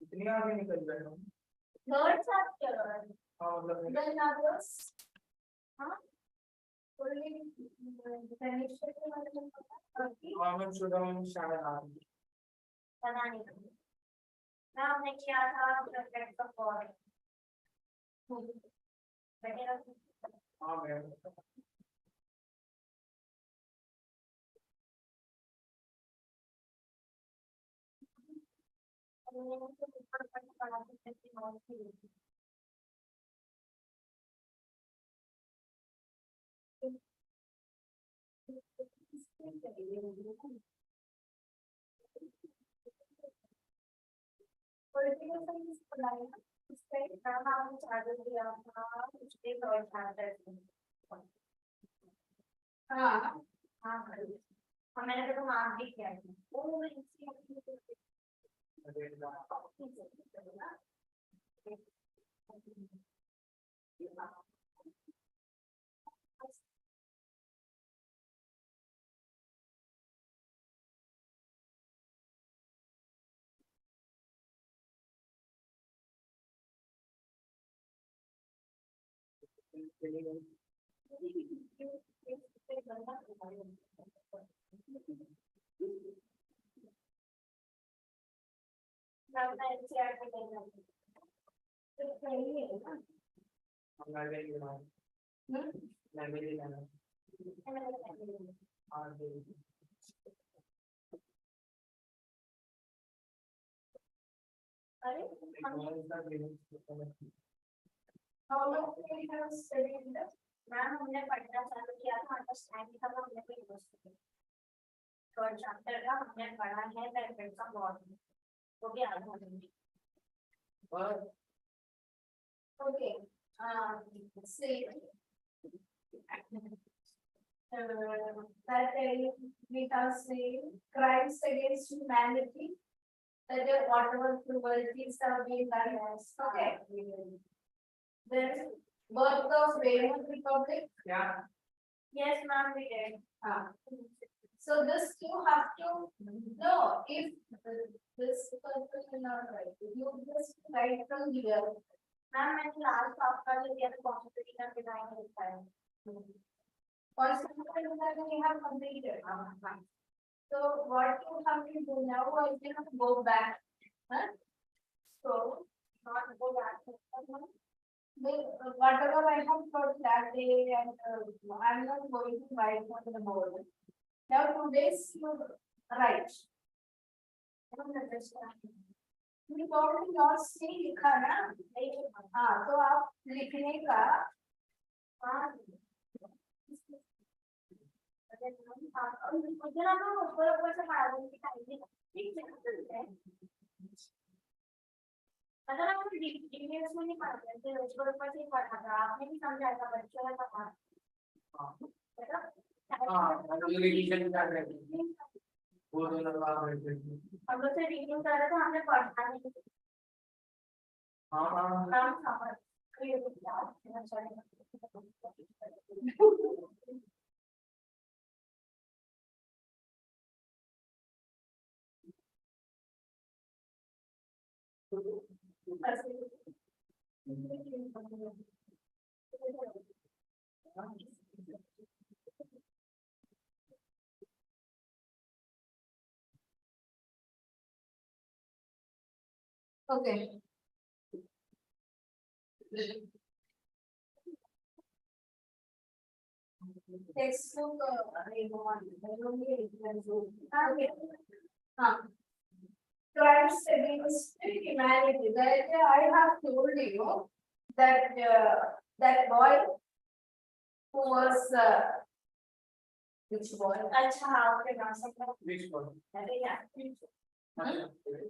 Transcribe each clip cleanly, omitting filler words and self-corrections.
इतनी आगे निकल गए हम। थर्ड चैप्टर हाँ मतलब देन others हाँ only connection के बारे में पता है कॉमन शुद्धम शायद पता नहीं ना हमने किया था प्रोजेक्ट का फॉर हाँ मैम पॉलिटिकल साइंस पढ़ाई उसके नाम हम चार्ज दिया था उसके थर्ड चैप्टर हाँ हाँ मैंने तो मार्क भी किया था वो मैम हमने पढ़ना चालू किया था अंडरस्टैंडिंग का हमने कोई यूनिवर्सिटी थर्ड चैप्टर का हमने पढ़ा है दैट का बहुत वो भी आधा okay see that we can say crimes against humanity that whatever cruelties have been done okay then birth of Weimar Republic yeah yes ma'am we did so this you have to know if this person not right you just write from here ma'am मैंने last आपका जो दिया था constitution design लिखा है constitution design we have completed so what you have to do now is you have to go back so not go back whatever I have taught that day and I'm not going to write on the board now today's you write से लिखा ना हाँ तो आप लिखने का अगर आप डिटेल्स में नहीं पढ़ते थे ऊपर ऊपर से पढ़ा था आपने भी समझाया था बच्चों का था हाँ रिवीजन कर रहे थे वो तो लगा रहे थे हम लोग से रिव्यू कर रहे थे हमने पढ़ा नहीं हाँ नाम समझ ये क्या चाहिए Okay. Textbook, crimes against humanity. That I have told you that that boy who was which boy? अच्छा हाँ ओके नाम समझा. Which one? अरे यार.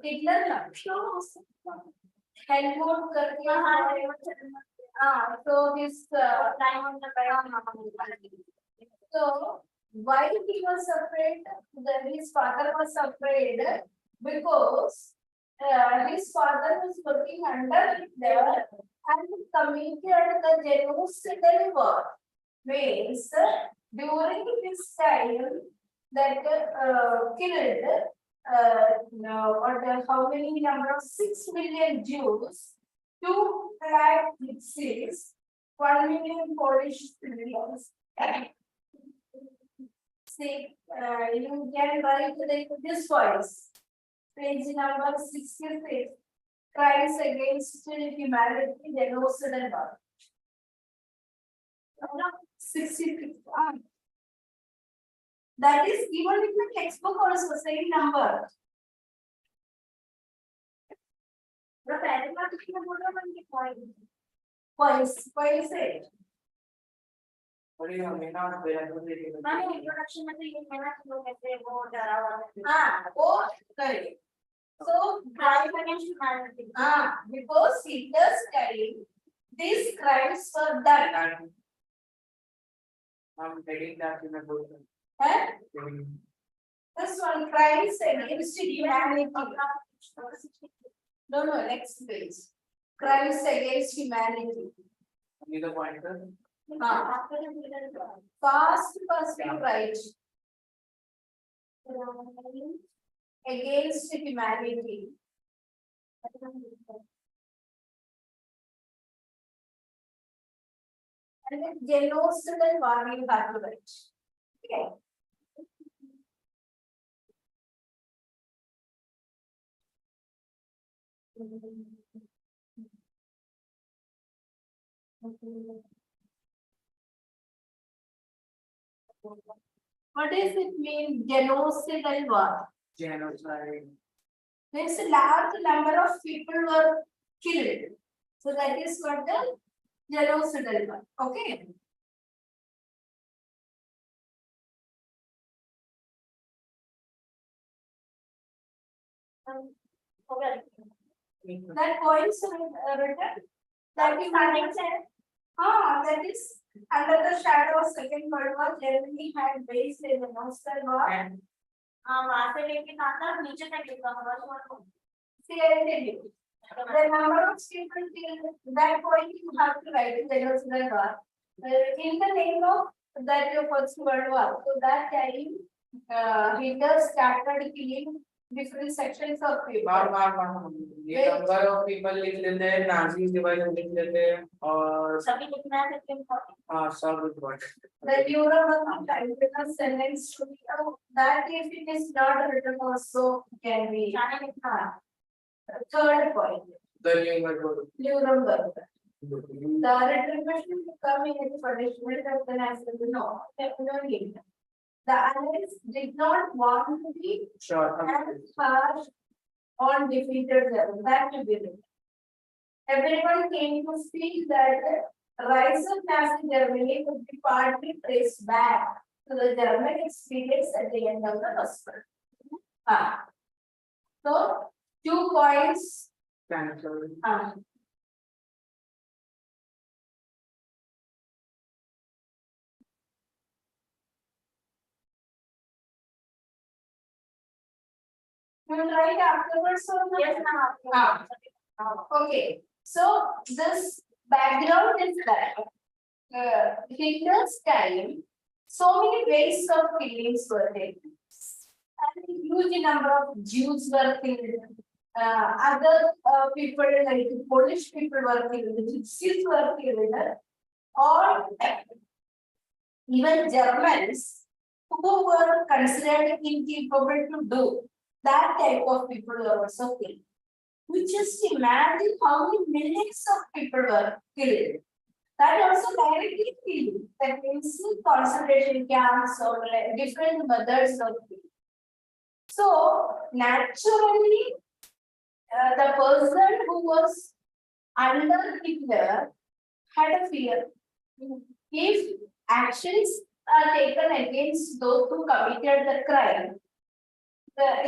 Hitler ना. Helmut करके हाँ so this time on the so why he was afraid that his father was afraid because his father was working under Hitler and committed the genocidal war. Means during this time that killed how many number of 6 million Jews, 2 lakh Gypsies, 1 million Polish civilians. See, you can write this voice. Page number 66. Crimes against humanity, genocidal war. 66. That is even in the textbook also same number. The paragraph points say. Introduction में तो ये कहना शुरू करते हैं वो डरा वाला. हाँ वो करें. So crime against humanity. Because Hitler's time these crimes were done. I'm taking that in a book. This one crimes against humanity. No, next page. Crimes against humanity. Need a pointer? First right. Against humanity. And then genocidal war you have to write. Okay. What does it mean, genocidal war? Genocide. Means a large number of people were killed. So that is what the genocidal war. Okay. That points written. That is that is under the shadow of Second World War. Germany had based in the Nostal War. वहाँ से लेके कहाँ तक नीचे तक लिखा हुआ है. The number of people killed. That point you have to write in the Nostal War. In the name of that First World War. So that time Hitler started killing different sections of people. ये number of people लिख लेते हैं, Nazi division लिख लेते हैं और सभी लिखना है लेकिन सब important. The Europe time sentence to be that if it is not written also can be. Third point. The Nuremberg. The retribution becoming a punishment of the national no. The Allies did not want to be as harsh on defeated them. That to be written. Everyone came to feel that the rise of Nazi Germany would be partly traced back to the German experience at the end of the First World War. So 2 points. cancel. You will write afterwards or not? Yes, ma'am. Okay. So this background is that Hitler's time, so many ways of killings were taken. And a huge number of Jews were killed. Other people like Polish people were killed, Gypsies were killed, or even Germans who were considered incapable to do that type of people were also killed. You just imagine how many millions of people were killed. That also directly killed. That means concentration camps or like different methods of killing. So naturally, the person who was under Hitler had a fear. If actions are taken against those who committed the crime,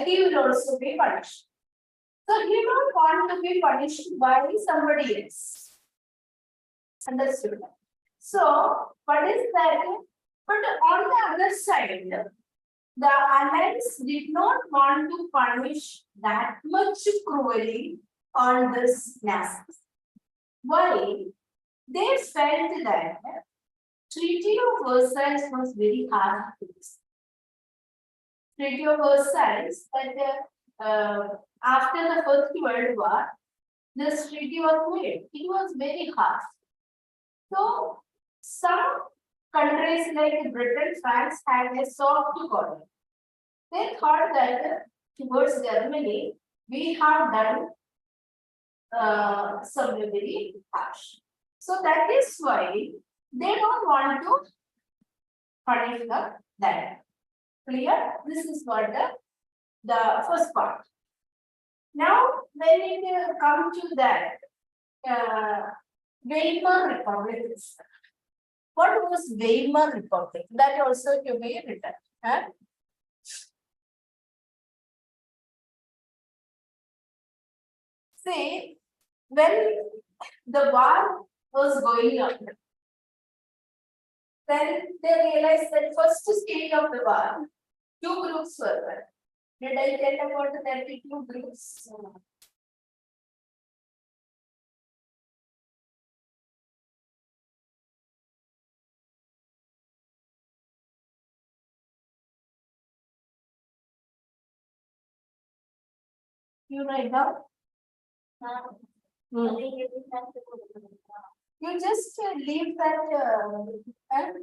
he will also be punished. So he don't want to be punished by somebody else. Understood? So what is that? But on the other side, the Allies did not want to punish that much cruelly on this Nazis. Why? They felt that Treaty of Versailles was very hard to fix. Treaty of Versailles that after the First World War, this treaty was made. It was very hard. So some countries like Britain, France had a soft corner. They thought that towards Germany, we have done some very harsh. So that is why they don't want to punish that. Clear? This is what the first part. Now, when it comes to that, Weimar Republic. What was Weimar Republic? That also to be written. Huh? See, when the war was going on, then they realized that first stage of the war, two groups were there. Did I tell about the 32 groups? You write down? You just leave that.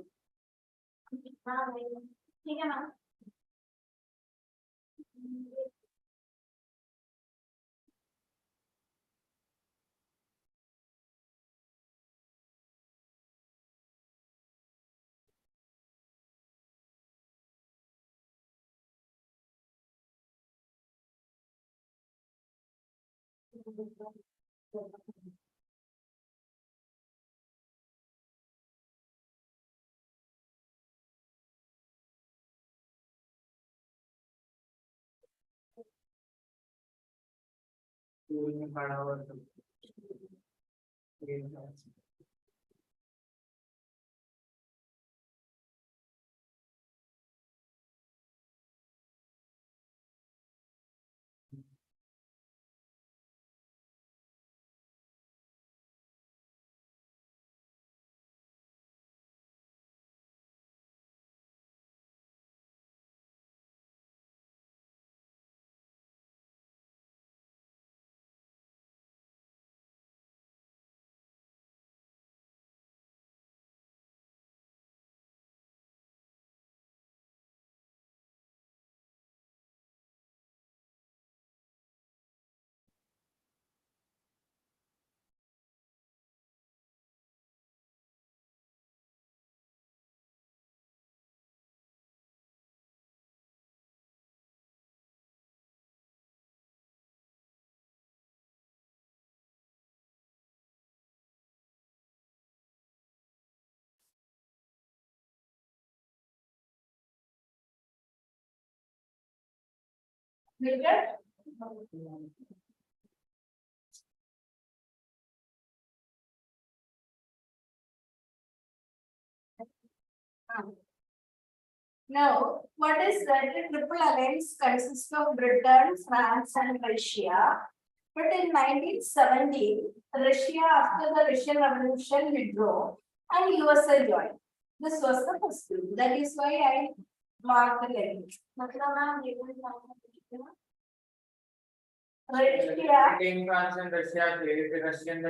Clear? Now, what is that? The Triple Alliance consists of Britain, France, and Russia. But in 1917, Russia, after the Russian Revolution, withdrew and USA joined. This was the first group. That is why I marked the line. Russia. Between France and Russia, the Russian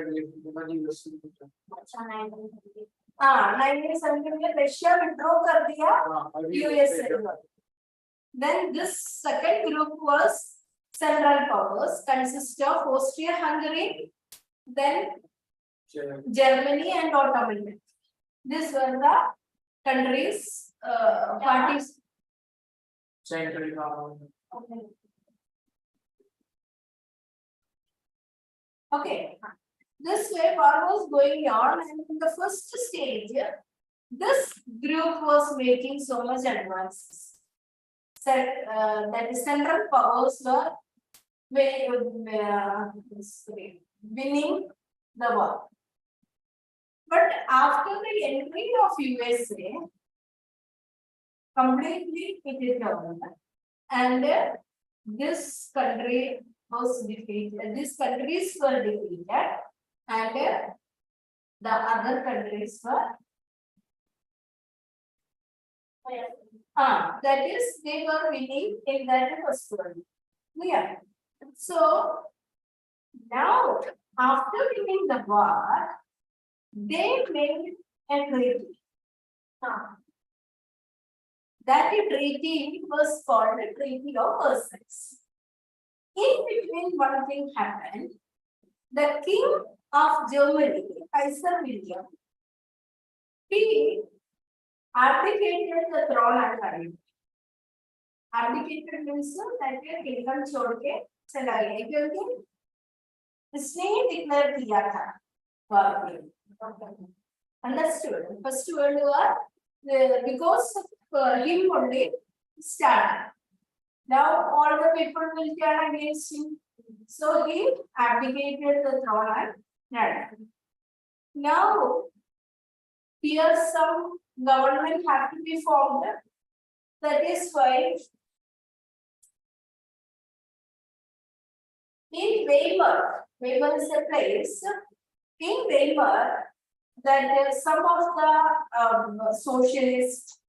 हाँ 1917 में Russia withdraw कर दिया USA. Then this second group was central powers consist of Austria-Hungary, then Germany and Ottoman. These were the countries, parties. Central power. Okay. This way war was going on, and in the first stage, this group was making so much advances. That the central powers were winning the war. But after the entry of USA, completely it is turned, and this country was defeated. These countries were defeated, and the other countries were. That is, they were winning in that first one. Yeah. So now, after winning the war, they made a treaty. That treaty was called the Treaty of Versailles. In between, one thing happened. The King of Germany, Kaiser William, he abdicated the throne and died. Abdicated means that kingdom छोड़ के चला गया क्योंकि इसने declare किया था war. Understood? First World War, because of him only started. Now all the people will turn against him. So he abdicated the throne and died. Now here some government have to be formed. That is why in Weimar is a place. In Weimar, that some of the socialists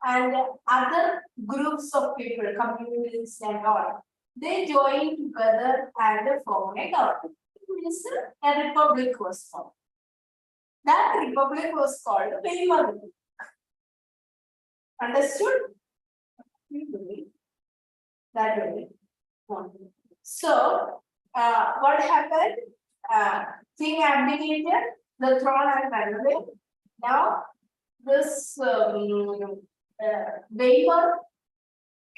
and other groups of people, communists and all, they joined together and formed a government. It means a republic was formed. That republic was called Weimar Republic. Understood? That way. So, what happened? King abdicated, the throne and ran away. Now, this Weimar,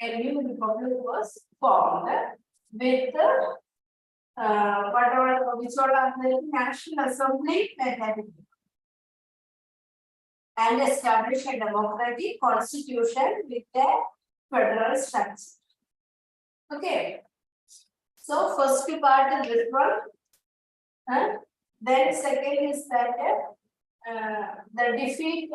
a new republic was formed with which are the National Assembly and establish a democratic constitution with a federal structure. Okay. So first part is this one. Then second is that the defeat.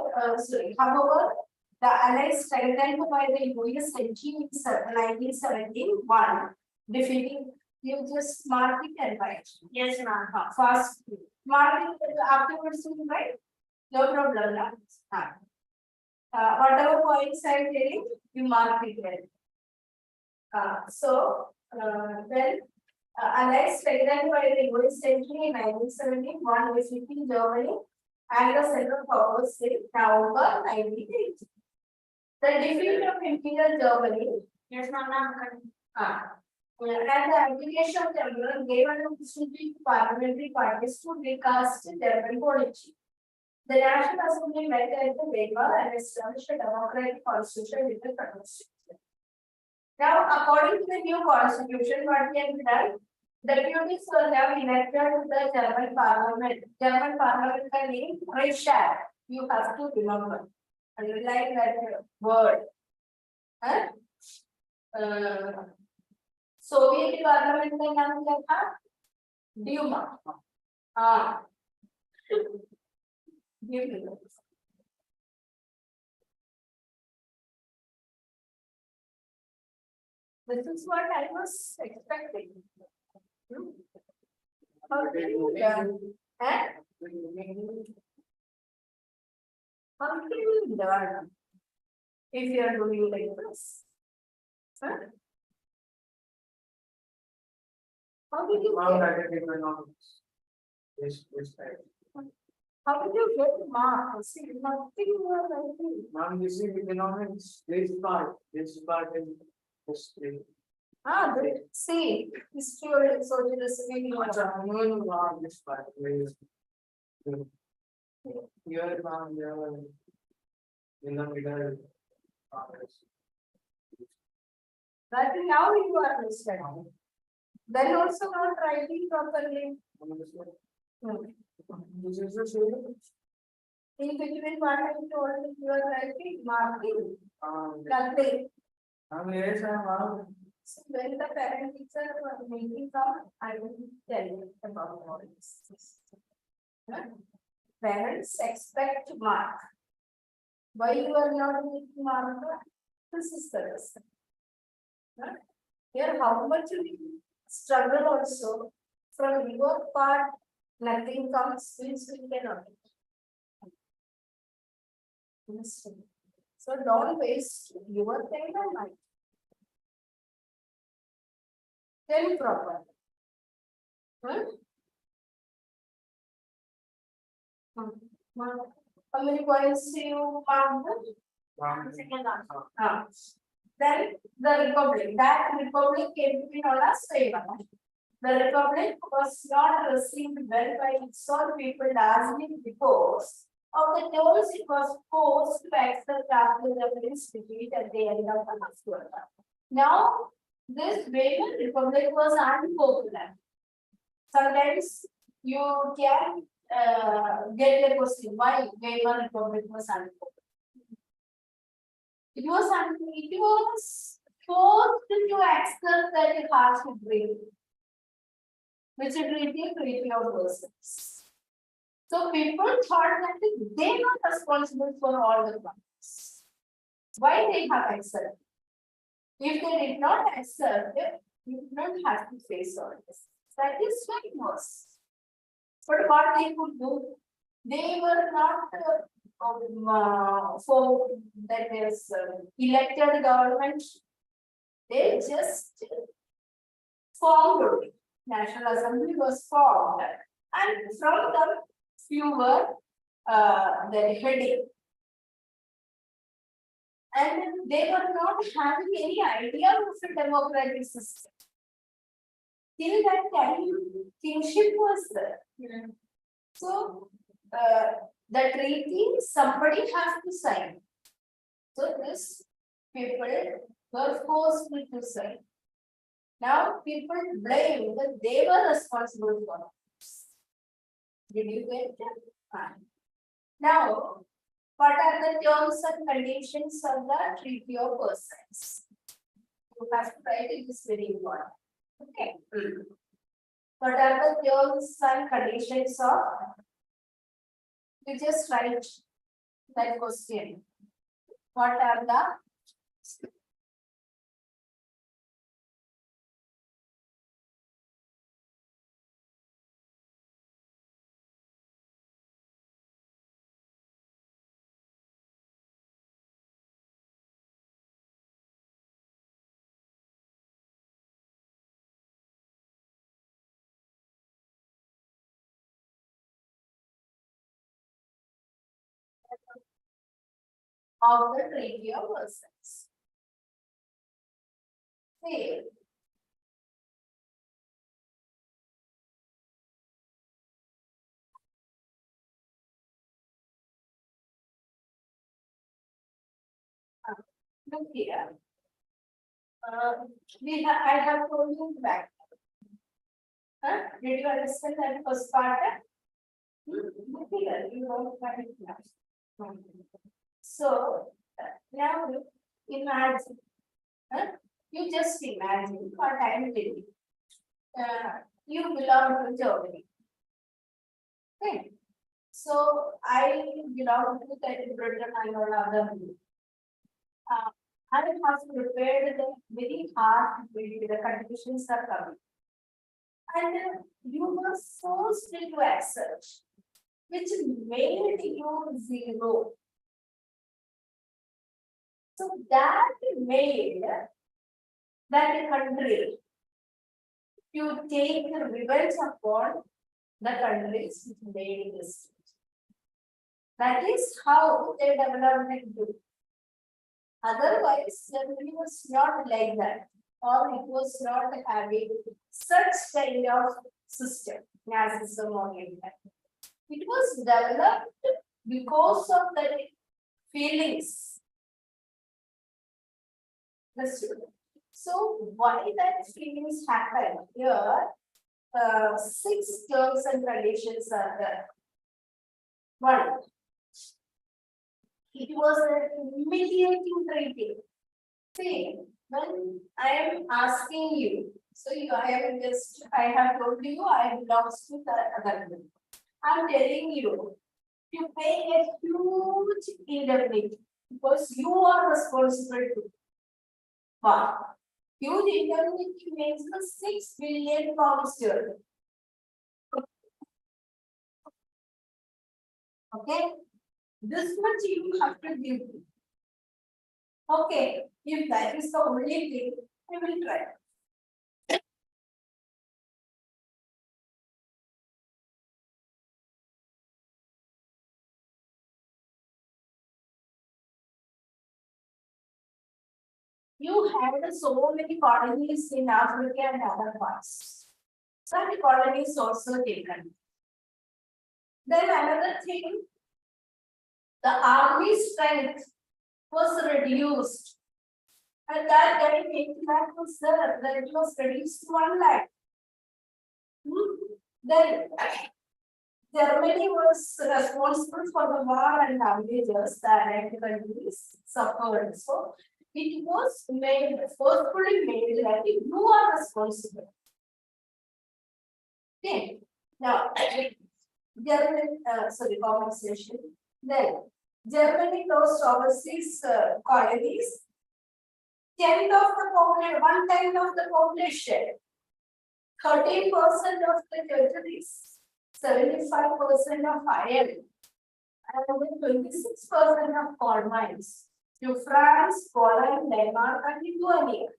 However, the Allies strengthened by the US entry in 1971, defeating. You just mark it and write. Yes, ma'am. Fast. Mark it afterwards, you write. No problem. Whatever points I am telling, you mark it well. Then Allies strengthened by the US entry in 1971, defeating Germany and the Central Powers in November 1980. The defeat of Imperial Germany. Yes, ma'am. And the application of German gave an opportunity to parliamentary parties to recast German polity. The National Assembly met at the Weimar and established a democratic constitution with the constitution. Now, according to the new constitution, what can be done? Deputies were now elected to the German parliament. German parliament can name Reichstag. You have to remember. Underline that word. Soviet parliament का नाम क्या था? Duma. This is what I was expecting. How can you learn? How can you learn if you are doing like this? How did you How did you get marks? See, nothing more like this. Ma'am, you see economics, this part is history. See, history or socialism in अच्छा हम लोग वहाँ this part here in the middle. But now you are understanding. Then also not writing properly. This is the same. In between what I told you are writing, marking, nothing. Yes, I'm. So when the parent teacher was making come, I will tell you about all this. Parents expect mark. Why you are not making mark? This is the reason. Here, how much we struggle also from your part, nothing comes, which we cannot. So don't waste your time and money. Tell proper. How many points do you mark? Second answer. Then the republic. That republic came to be known as Taiwan. The republic was not received well by its own people largely because of the terms it was forced to accept after the British defeat at the end of the First World War. Now, this Weimar Republic was unpopular. Sometimes you can get a question why Weimar Republic was unpopular. It was forced to accept that it has to break, which is really a treaty of Versailles. So people thought that they were responsible for all the crimes. Why they have accepted? If they did not accept it, you do not have to face all this. That is very worse. But what they could do, they were not for that is elected government. They just formed it. National Assembly was formed, and from them few were the heading. And they were not having any idea of a democratic system. Till that time, kingship was there. So, the treaty, somebody has to sign. So, this people were forced to sign. Now, people blame that they were responsible for this. Did you get it? Fine. Now, what are the terms and conditions of the Treaty of Versailles? You have to write it, is very important. Okay. What are the terms and conditions of? You just write that question. What are the of the Treaty of Versailles? See, look here. I have told you back. Did you understand that first part? Look here, you don't find it now. So now imagine, you just imagine what I am telling you. You belong to Germany. Okay. So I belong to that Britain or other. I have prepared the very hard, the conditions are coming. And you were forced to accept, which made you zero. So that made that country to take revenge upon the countries which made this. That is how they developed it. Otherwise, Germany was not like that. or it was not having such kind of system, Nazism or anything. It was developed because of the feelings. So why that feelings happen here? 6 terms and conditions are there. One, it was a mediating treaty. See, when I am asking you, so I have told you I belongs to the other group. I am telling you to pay a huge indemnity because you are responsible to. But huge indemnity means the 6 billion pounds sterling. Okay, this much you have to give. Okay, if that is the only thing, I will try. You had so many colonies in Africa and other parts. Some colonies also taken. Then another thing, the army strength was reduced. At that time, 8 lakh was there, then it was reduced to 1 lakh. Then Germany was responsible for the war and damages that Allied countries suffered. So it was made, forcefully made that you are responsible. Okay. Now, Germany, compensation. Then Germany lost overseas colonies. 10th of the population, 1/10 of the population, 13% of the territories, 75% of iron, and 26% of coal mines to France, Poland, Denmark, and Lithuania.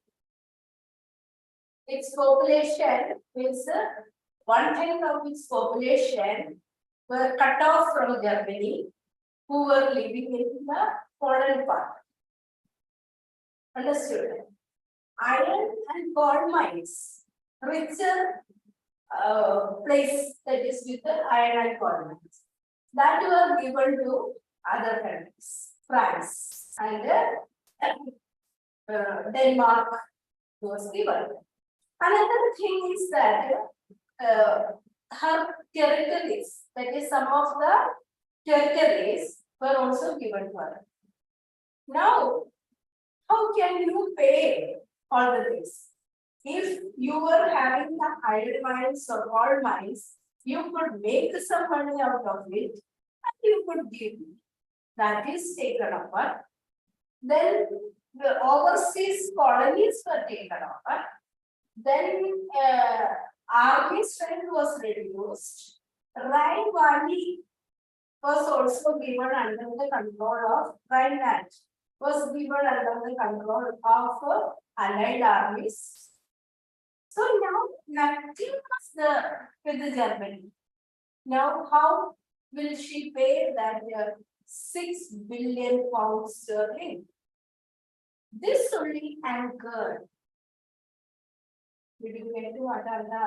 Its population is 1/10 of its population were cut off from Germany, who were living in the Poland part. Understood? Iron and coal mines, richer place that is with the iron and coal mines, that were given to other countries, France and Denmark was given. Another thing is that her territories, that is some of the territories were also given to her. Now, how can you pay all the things? If you were having the iron mines or coal mines, you could make some money out of it and you could give it. That is taken over. Then the overseas colonies were taken over. Then army strength was reduced. Rhine Valley was also given under the control of Rhineland, was given under the control of Allied armies. So now nothing was there with the Germany. Now how will she pay that 6 billion pounds sterling? This only anchored. Did you get to what are the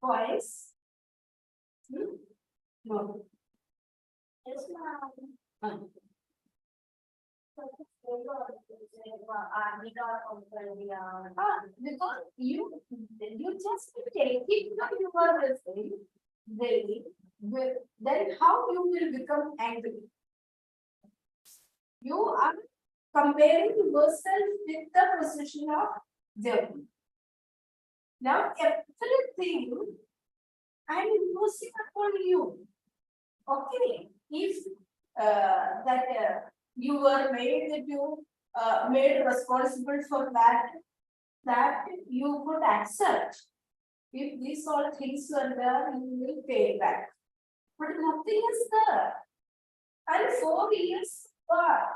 points? No. Yes, ma'am. Because you just take it from your daily, then how you will become angry? You are comparing yourself with the position of Germany. Now everything I am imposing upon you. Okay, if you were made responsible for that you could accept. If these all things were there, you will pay back. But nothing is there. And 4 years back.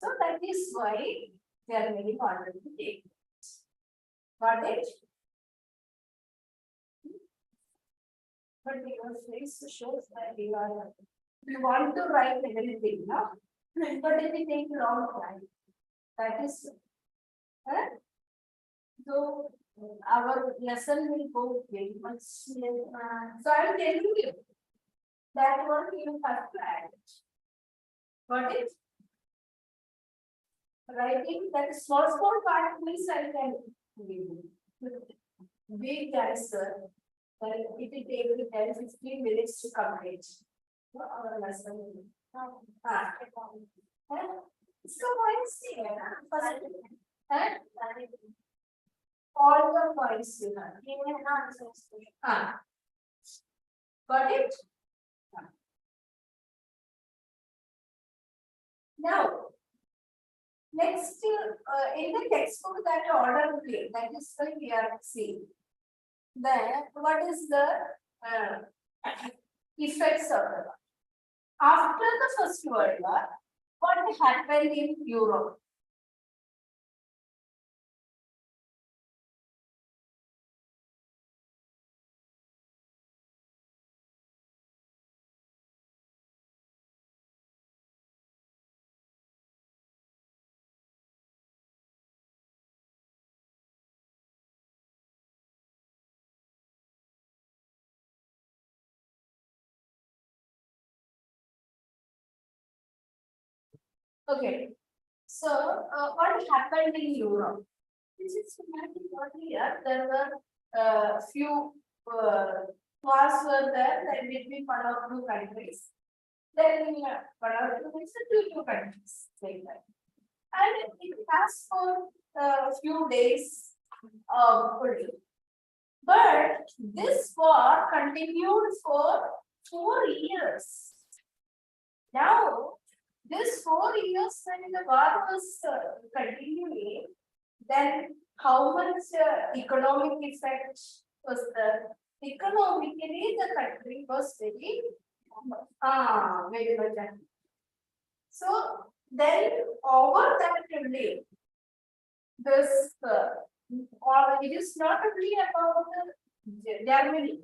So that is why Germany wanted to take it. Got it? But your face shows that you want to write everything, no? But it will take a long time. That is So our lesson will go very much. So I'm telling you that one you have to add. Got it? Writing that small part, please I can give you. Big answer. It will take 10-15 minutes to complete our lesson. So points here. All the points you have. Got it? Now, next in the textbook that order play, that is why we are seeing. Then what is the effects of the war? After the First World War, what happened in Europe? Okay, so what happened in Europe? This is earlier. There were few wars were there that between one or two countries. Then one or two means two countries like that. And it lasts for a few days only. But this war continued for 4 years. Now, this 4 years when the war was continuing, then how much economic effect was there? Economically, the country was very much. So then over that only, this or it is not only about Germany.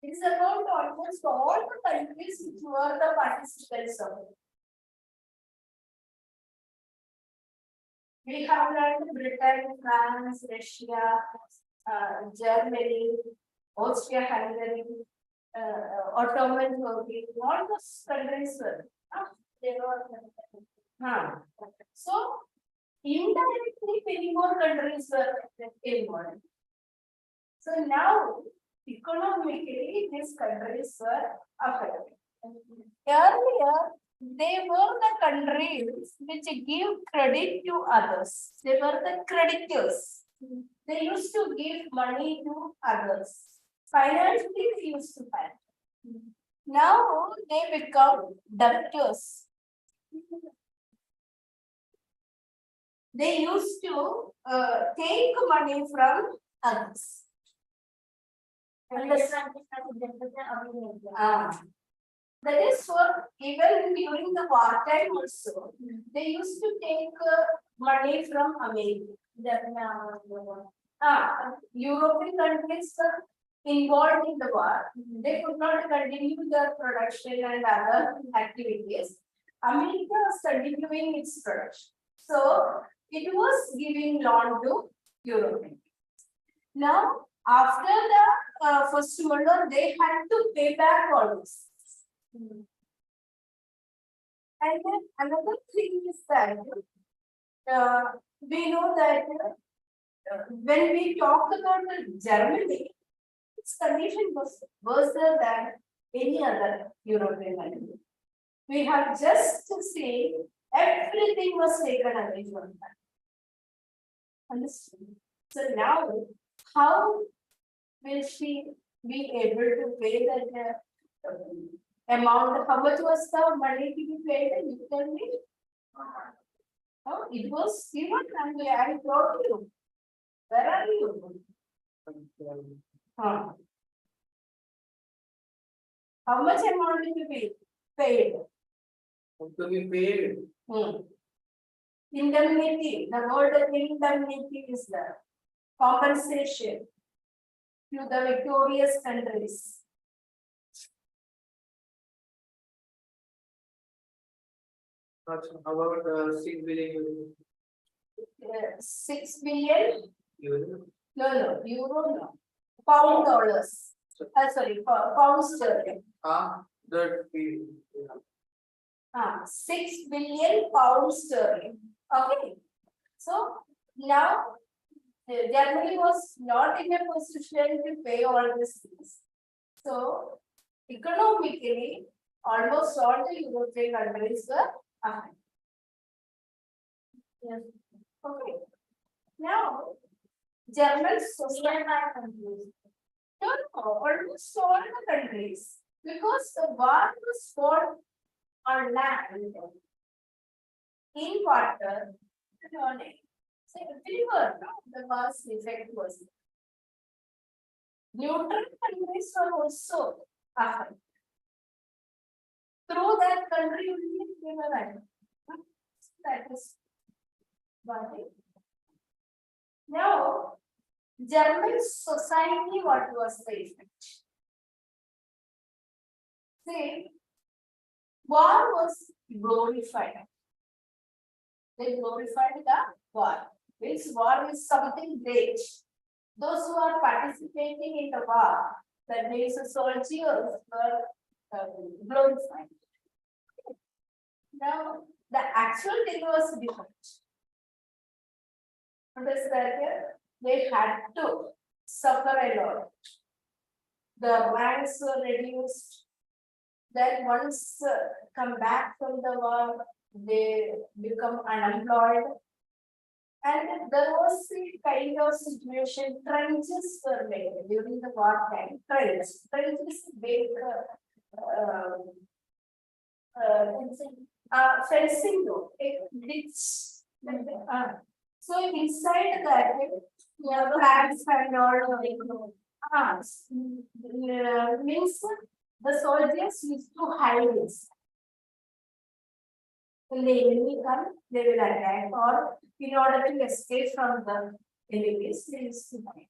It is about almost all the countries which were the participants of it. We have learned Britain, France, Russia, Germany, Austria-Hungary, Ottoman Turkey, all those countries were. So, indirectly, many more countries were involved. So now, economically, these countries were affected. Earlier, they were the countries which give credit to others. They were the creditors. They used to give money to others. Financially, they used to pay. Now they become debtors. They used to take money from others. Understand? That is for even during the wartime also, they used to take money from America. European countries were involved in the war. They could not continue their production and other activities. America was continuing its production. So it was giving loan to European. Now, after the First World War, they had to pay back all this. And then another thing is that we know that when we talk about Germany, its condition was worse than any other European country. We have just seen everything was taken away from them. Understand? So now, how will she be able to pay that amount? How much was the money to be paid? You tell me. Oh, it was given and I brought you. Where are you? How much amount to be paid? To be paid. Indemnity. The word indemnity is the compensation to the victorious countries. About 6 billion. 6 billion Euro. No, euro no. Pound dollars. Sorry, pound sterling. The 6 billion pounds sterling. Okay. So now Germany was not in a position to pay all these things. So economically, almost all the European countries were affected. Yes. Okay. Now, German social countries. No, almost all the countries, because the war was fought on land, in water, and on air. So everywhere, no, the war's effect was. Neutral countries were also affected. Through that country only they were affected. That is one thing. Now, German society, what was the effect? See, war was glorified. They glorified the war. Means war is something great. Those who are participating in the war, that means the soldiers were glorified. Now, the actual thing was different. Notice that they had to suffer a lot. The ranks were reduced. Then once come back from the war, they become unemployed. And there was a kind of situation, trenches were made during the war time. Trenches big fencing though, a ditch. So inside that, flags and all means the soldiers used to hide inside. When the enemy come, they will attack, or in order to escape from the enemies, they used to hide.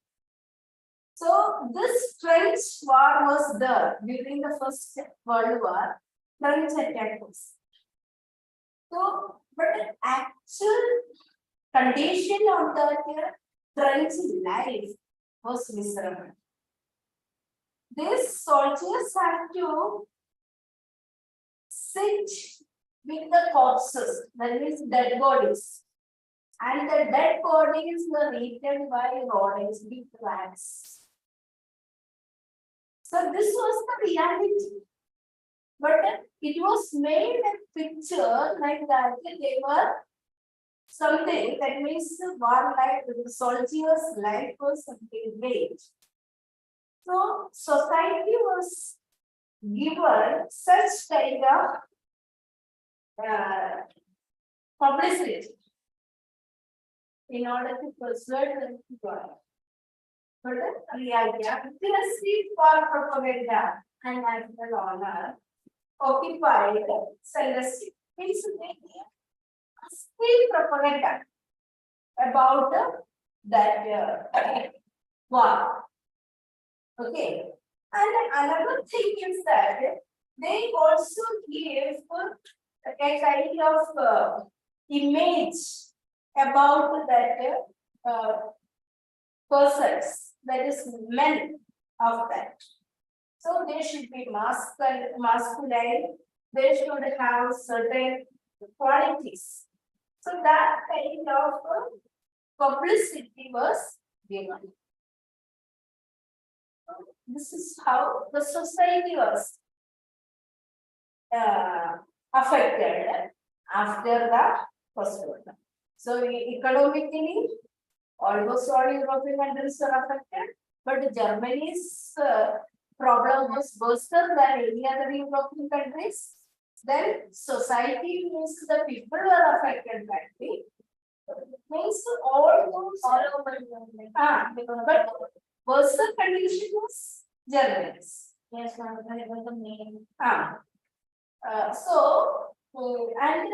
So this trench war was there during the First World War. Trench attack was. So, but the actual condition of the trench life was miserable. These soldiers had to sit with the corpses, that means dead bodies. And the dead bodies were eaten by rodents, big rats. So this was the reality. But it was made a picture like that they were something, that means war life, the soldiers' life was something great. So society was given such kind of publicity in order to persuade them to join. But the reality, accuracy for propaganda and national honor occupied SST. Means still propaganda about that war. Okay. And another thing is that they also give a kind of image about that persons, that is men of that. So they should be masculine, they should have certain qualities. So that kind of publicity was given. This is how the society was affected after the First World War. So economically, almost all European countries were affected, but Germany's problem was worse than any other European countries. Then society means the people were affected badly. Means all over but worse condition was Germany's. Yes, ma'am. That was the main. So and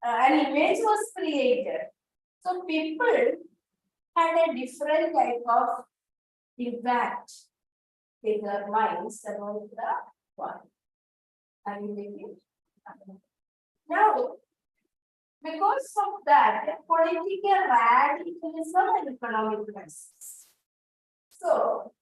an image was created. So people had a different type of impact in their minds about the war. Are you getting it? Now, Because of that, political radicalism and economic crisis. So,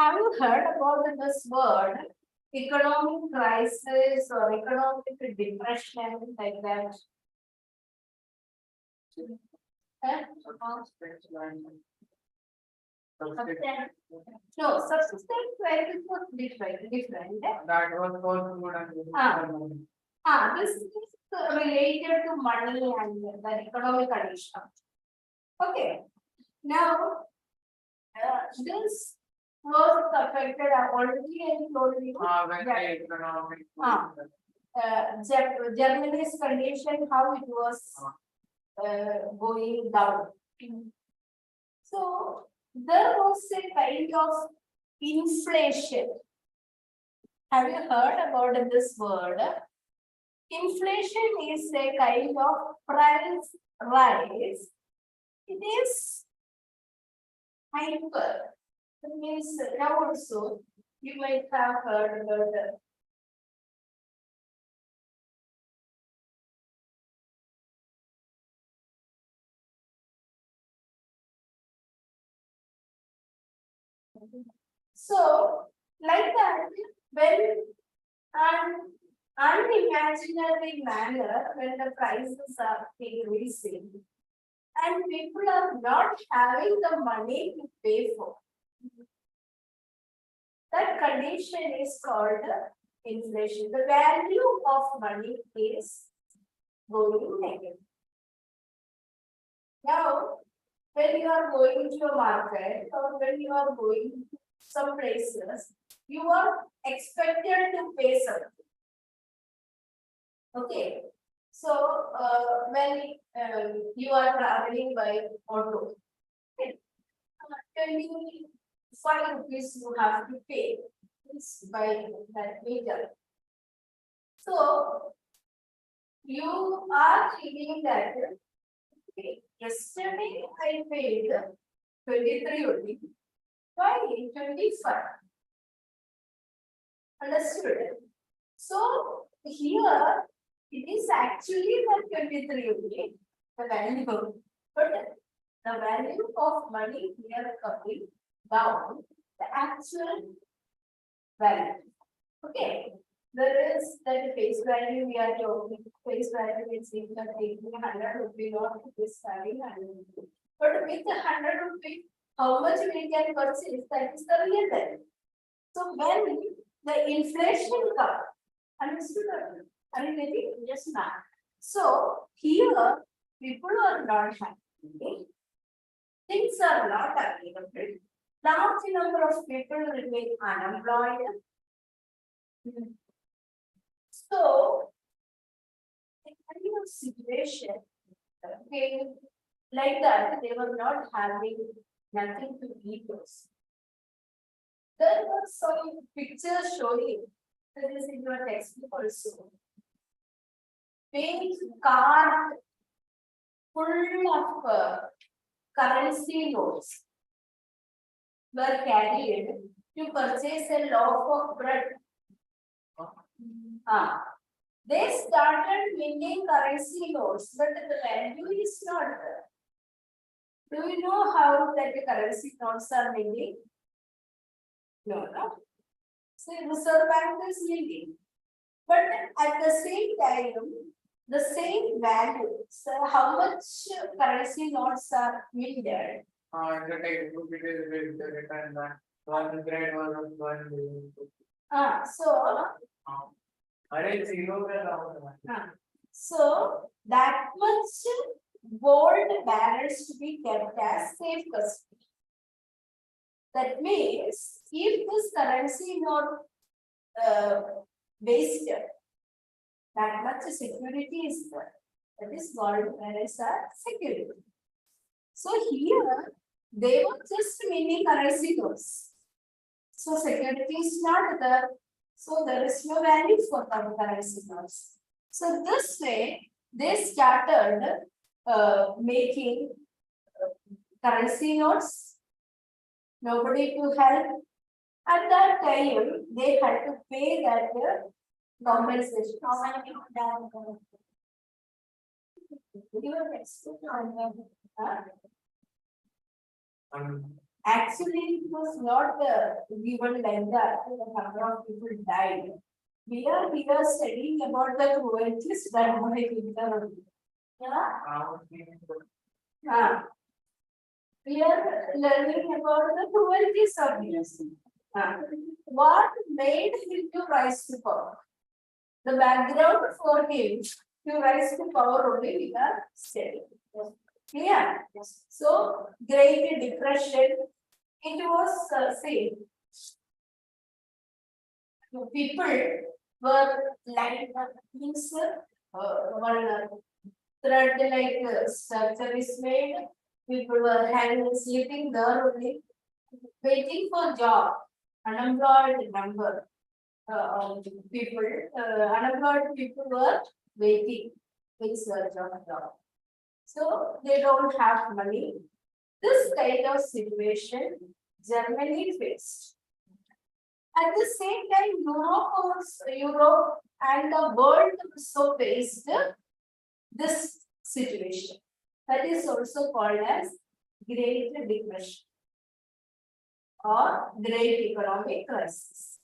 have you heard about this word economic crisis or economic depression like that? Huh? No, subsistence crisis was different. That was for food and This is related to money and the economic condition. Okay. Now, this was affected already and told you. when the economic Germany's condition, how it was going down. So there was a kind of inflation. Have you heard about this word? Inflation is a kind of price rise. It is hyper. That means now also you might have heard about it. So, like that, when an unimaginary manner, when the prices are increasing, and people are not having the money to pay for, that condition is called inflation. The value of money is going negative. Now, when you are going to a market or when you are going to some places, you are expected to pay something. Okay. So, when you are traveling by auto, 25 rupees you have to pay by that meter. So, you are thinking that yesterday I paid 23 only. Why 25? Understood? So here it is actually the 23 only, the value, but the value of money here coming down, the actual value. Okay. There is that face value we are talking, face value is in the 100 rupee not this having 100 rupee. But with the 100 rupee, how much we can purchase, that is the real value. So when the inflation comes, understood? Are you getting? Yes, ma'am. So here people are not happy. Things are not available. Large number of people remain unemployed. So, in kind of situation, okay, like that, they were not having nothing to eat also. There were some pictures showing, that is in your textbook also. Big cart full of currency notes were carried to purchase a loaf of bread. They started minting currency notes, but the value is not there. Do you know how that the currency notes are minting? No, no. So Reserve Bank is minting. But at the same time, the same value, so how much currency notes are minted? the textbook it is written that 1 grade was 1 million. So so that much gold barrels to be kept as safe custody. That means if this currency not wasted, That much security is there. That is called as a security. So here they were just mini currency notes. So security is not there. So there is no value for our currency notes. So this way they started making currency notes. Nobody to help. At that time, they had to pay that compensation. How many people died? Actually, it was not given like that. The number of people died. We are studying about the cruelties done by Hitler. Yeah. We are learning about the cruelties of Hitler. What made him to rise to power? The background for him to rise to power only we are studying. Clear? Yes. So, Great Depression, it was same. People were like things, one thread like structure is made. People were hanging, sleeping there only, waiting for job. Unemployed number of people, unemployed people were waiting in search of job. So they don't have money. This kind of situation Germany faced. At the same time, Europe and the world also faced this situation. That is also called as Great Depression or Great Economic Crisis.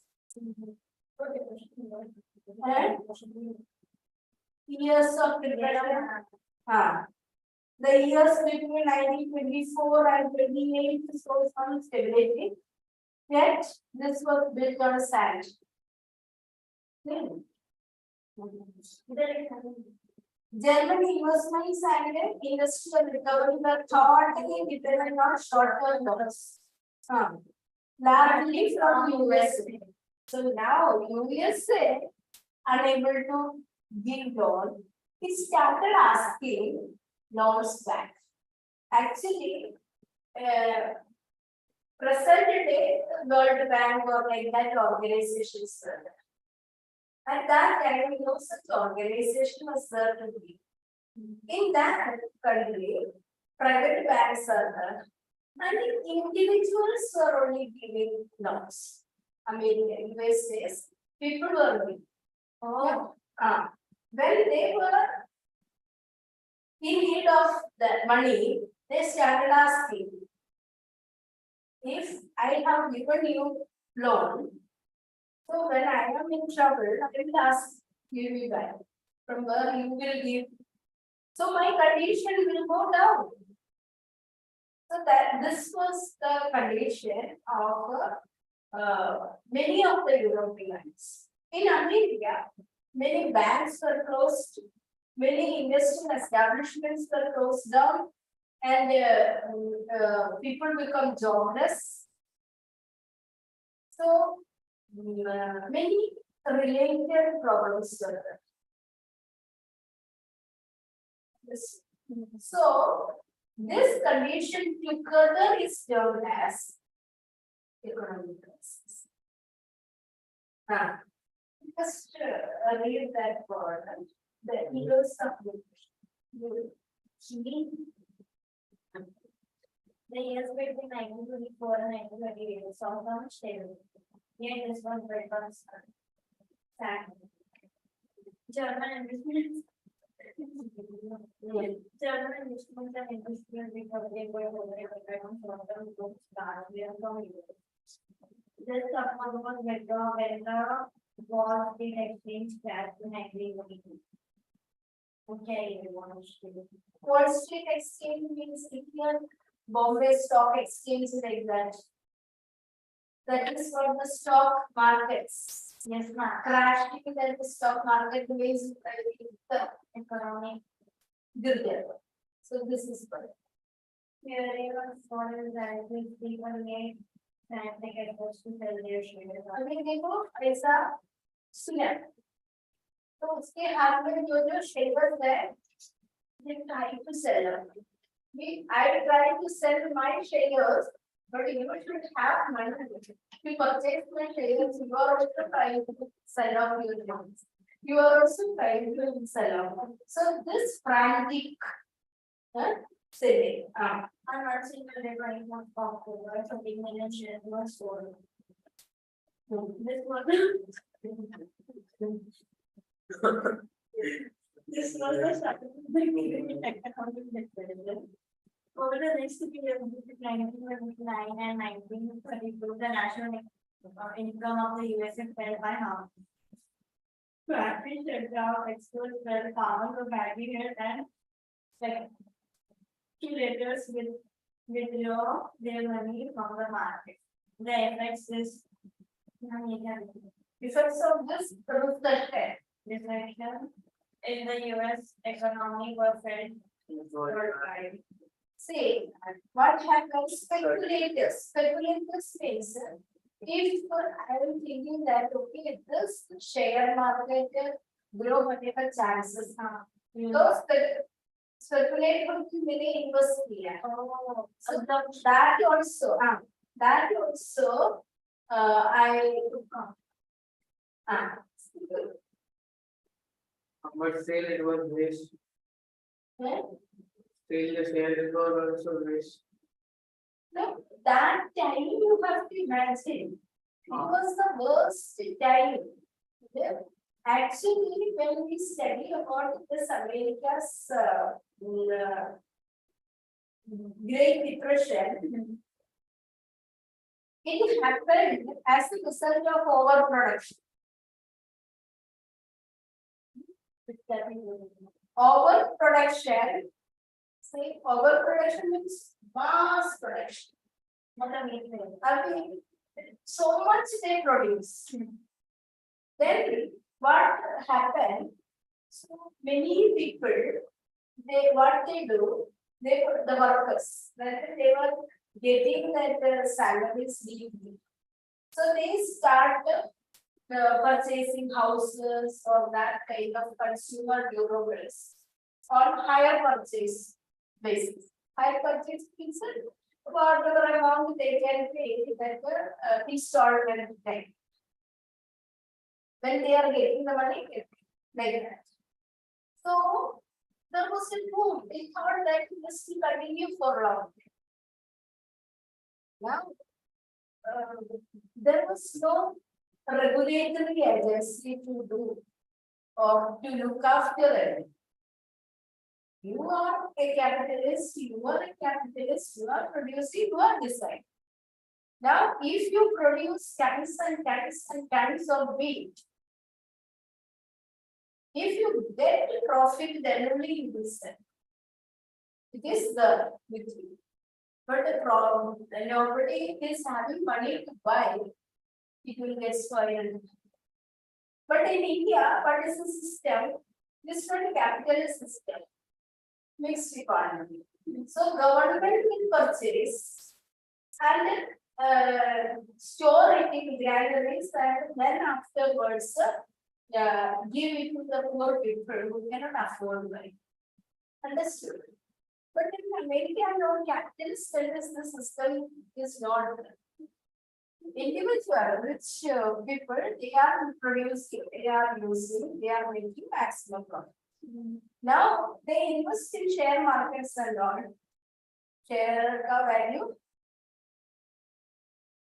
And years of depression. The years between 1924 and 28 shows some stability. Yet this was built on sand. German investments and industrial recovery were totally dependent on short-term loans. Largely from USA. So now USA unable to give loan, he started asking loans back. Actually, present day World Bank or like that organizations. At that time, no such organization was there to be. In that country, private banks are there, and individuals were only giving loans. America, US says people were giving. When they were in need of that money, they started asking, if I have given you loan, so when I am in trouble, I will ask, give me back. From where you will give. So my condition will go down. So that this was the condition of many of the Europeans. In America, many banks were closed, many industrial establishments were closed down, and people become jobless. So many related problems were there. So this condition together is termed as economic crisis. Just read that word. The heroes of the years between 1924 and 1928 saw some stability. Yet this was very constant. German investments. German investments and industrial recovery were over on short-term growth largely from Europe. This support was better when the Wall Street Exchange crashed in 1922. Okay, Wall Street Exchange means here Bombay Stock Exchange like that. That is for the stock markets. Yes, ma'am. Crashed in the stock market means the economic good. So this is for here even foreign countries people made scientific efforts to sell their shares. I mean, देखो ऐसा सुना तो उसके हाथ में जो shares है, they try to sell them. I try to sell my shares, but you should have money to purchase my shares. You are also trying to sell off your bonds. You are also trying to sell off. So this frantic selling. I'm not saying that they're trying to talk over something million shares or so. This one. This was the starting of the economic development. Over the next period between 1929 and 1932, the national income of the USA fell by half. Factory shutdown, exports fell, farmers were badly hit, and speculators withdraw their money from the market. The effects of this proves the recession in the US economy were felt worldwide. See, what happens? Speculators means if I am thinking that okay, this share market grow whatever chances are. Those speculate होती मैंने invest किया. So that also I but still it was waste. Still the share it was also waste. No, that time you have to imagine. It was the worst time. Actually, when we study about this America's Great Depression, it happened as a result of overproduction. Overproduction. Say overproduction means mass production. So much they produce. Then what happened? So many people, what they do, they put the workers, when they were getting that salaries weekly. So they start purchasing houses or that kind of consumer durables on higher purchase basis. Higher purchase means whatever amount they can pay that installment time. When they are getting the money, like that. So there was a boom. They thought that this will continue for long. Now, there was no regulatory agency to do or to look after it. You are a capitalist, you are producing, you are deciding. Now, if you produce tons and tons and tons of wheat, if you get profit, then only you will sell. It is the with you. But the problem, nobody is having money to buy, it will get spoiled. But in India, what is the system? This is not a capitalist system, mixed economy. So government will purchase and store it in granaries and then afterwards give it to the poor people who cannot afford money. Understood? But in America, no capitalist business system is not individual rich people, they are producing, they are using, they are making maximum profit. Now they invest in share markets and all. Share value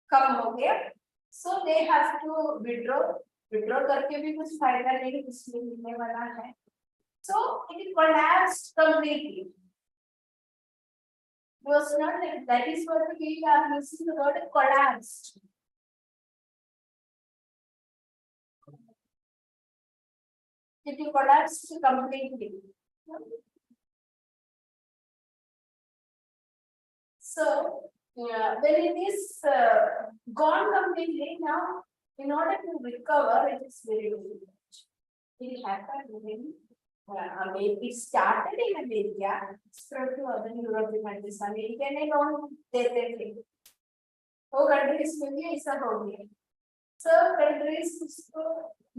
come हो गया. So they have to withdraw करके भी कुछ फायदा नहीं इसमें मिलने वाला है. So it collapsed completely. It was not like that is what we are using the word collapsed. It collapsed completely. So when it is gone completely now, in order to recover, it is very difficult. It happened in it started in America, spread to other European countries. America ने don't देते थे. वो countries में भी ऐसा हो गया. सब countries उसको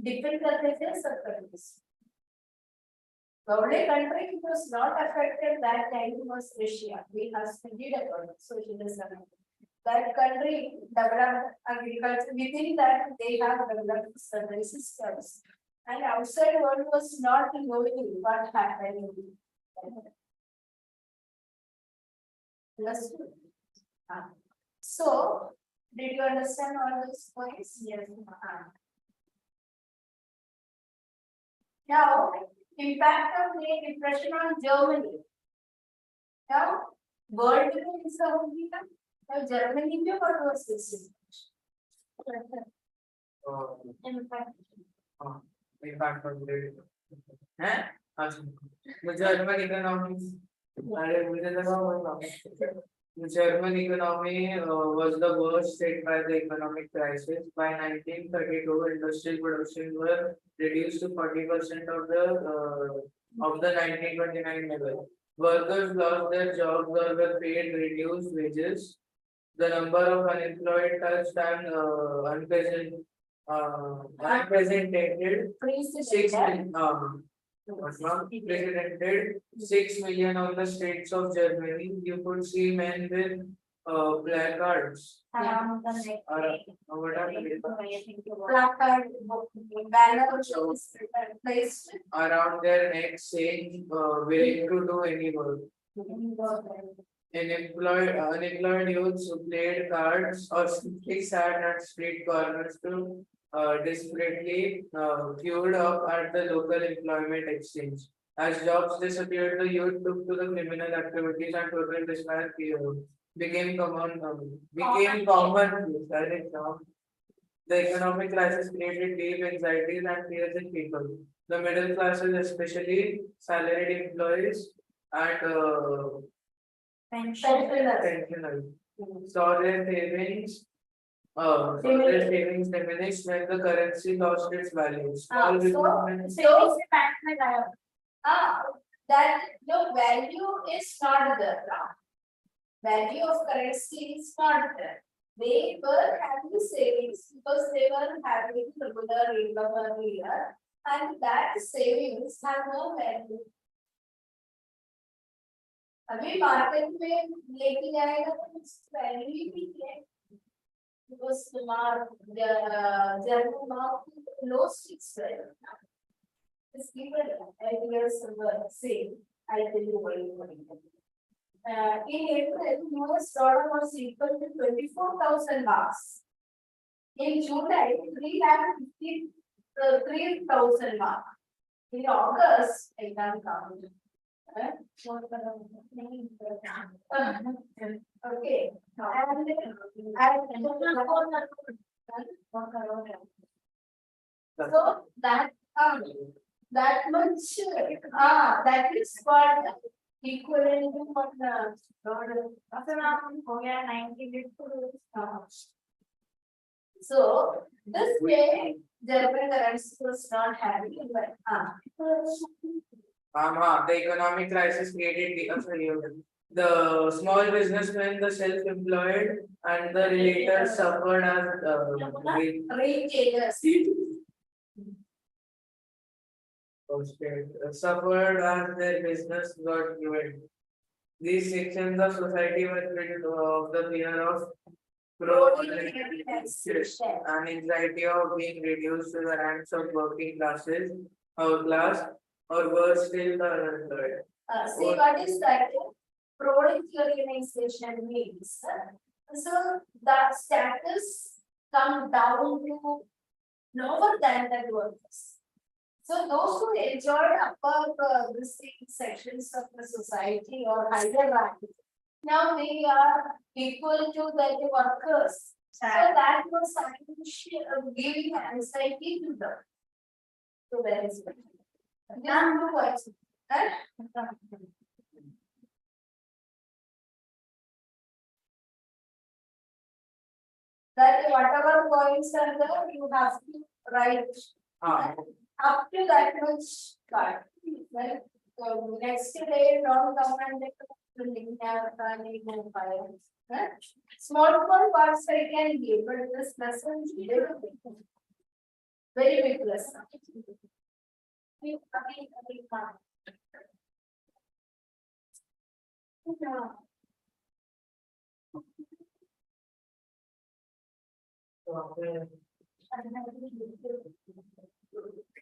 depend करते थे सब countries. The only country which was not affected that time was Russia. We have studied about socialism. That country developed agriculture. Within that, they have developed certain systems. And outside world was not knowing what happened. Understood? So, did you understand all these points? Yes. Now, impact of the depression on Germany. Now, world is now Germany what was this? Impact. Impact on the German economics. The German economy was the worst hit by the economic crisis. By 1932, industrial production were reduced to 40% of the 1929 level. Workers lost their jobs or were paid reduced wages. The number of unemployed touched an unprecedented 6 million on the streets of Germany. You could see men with placards. Around the neck. What are they? Placard, banner shows placed. Around their necks saying willing to do any work. Unemployed youths who played cards or simply sat at street corners to desperately queued up at the local employment exchange. As jobs disappeared, the youth took to the criminal activities and total despair became common. The economic crisis created deep anxieties and fears in people. The middle classes, especially salaried employees and pensioners, saw their savings diminished when the currency lost its value. Small businessmen. That the value is not there. Value of currency is not there. They were having savings because they were having regular income every year, and that savings have no value. अभी market में लेके जाएगा तो कुछ value ही नहीं है because German market lost its value. This given ideas were same. I tell you what in April, US dollar was equal to 24,000 marks. In July, 3,50,000 marks. In August, I can't count. Okay. So that much that is what equivalent to what so this way German currency was not having but the economic crisis created the small businessmen, the self-employed, and the relators suffered as retailers. Suffered as their business got ruined. These sections of society were rid of the fear of and anxiety of being reduced to the ranks of working classes or class, or worse still the unemployed. See what is that? Proletarianization means so the status come down to lower than the workers. So those who enjoyed upper sections of the society or higher rank, now they are equal to the workers. So that was giving anxiety to them. So that is what. That whatever points are there, you have to write up to that much part. Right? next day non-government building नहीं हो पाया है small parts I can give but this lesson is very big lesson तो आपने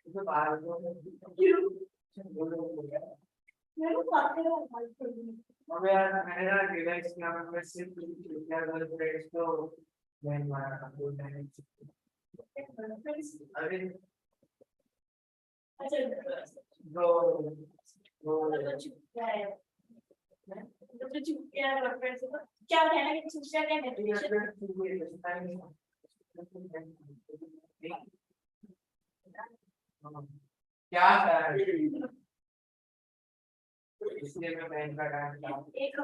जो बाहर हमें यार मैंने ना रियलाइज किया मैं सिर्फ क्या कर फ्रेंड्स तो मैं मारा बोल रहे अरे दो दो क्या कहना कि चूसिया क्या क्या है इसलिए मैं बैंक का टाइम एक